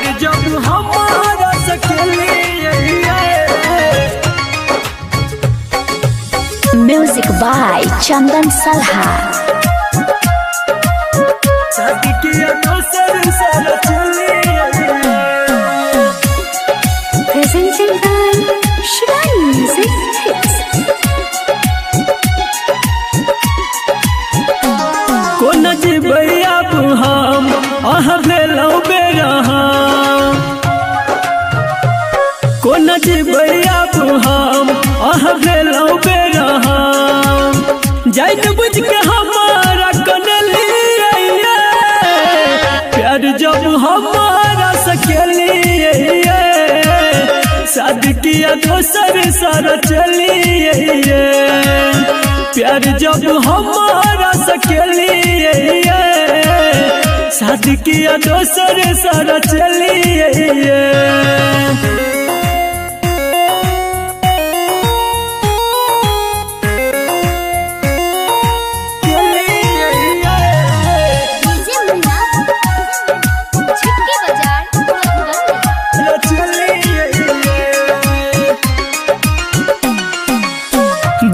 प्यार जब हमारा सकेली Music by Chandan Salha. शादी किया तो सर चली Presented by Shivani Music Hits. कोन जीवैया हम भेलौ बेरहम कोन जीवैया हम भेलौ बेरहम जान बुझ के हमारा कनलिए प्यार जब हमारा सकेलिए शादी किया दोसर सारा चलिए प्यार जब हमारा सकेलिए शादी किया दोसर सारा चलिए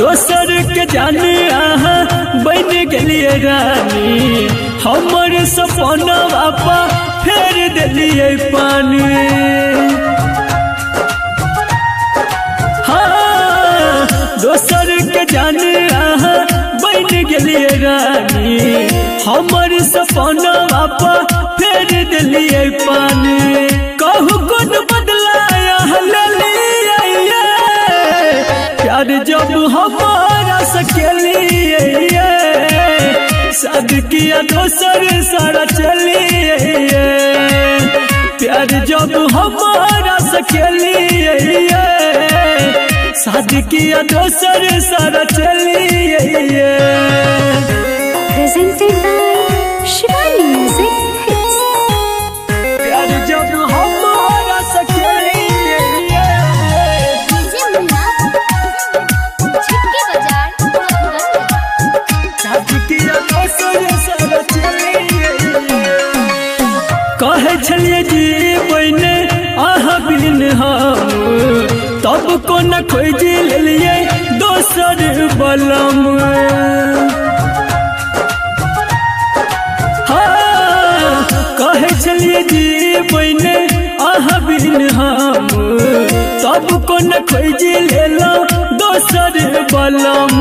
दोसर के जाने बन गलिए रानी हमर सपना बापा फेर दिलिए पानी हाँ दोसर के जाने बन गलिए रानी हमर सपना बापा फेर दिलिए पानी कहू कौन बदलाया लिया प्यार जब हमारा सकेलिए शादी किया दोसर सारा चलिए प्यार जब हमारा सकेलिए शादी किया दोसर सारा चलिए Presented by Shivani Music Hits. प्यार जब हमारा सकेलिए कहे छलिए जी बने बिन हम तब को न खोज लिये दोसर बलम हाँ कहे छलिए जी बने बिन हम तब को न खोज लेलो दोसर बलम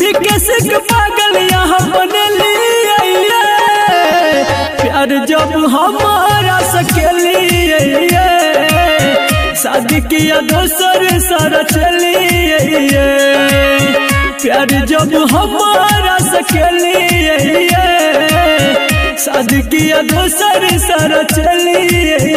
विकास के पागल यहाँ बनलिए प्यार जब हमारा सकेलिए शादी किया दोसर सारा चलिए प्यार जब हमारा सकेलिए शादी किया दोसर सारा चलिए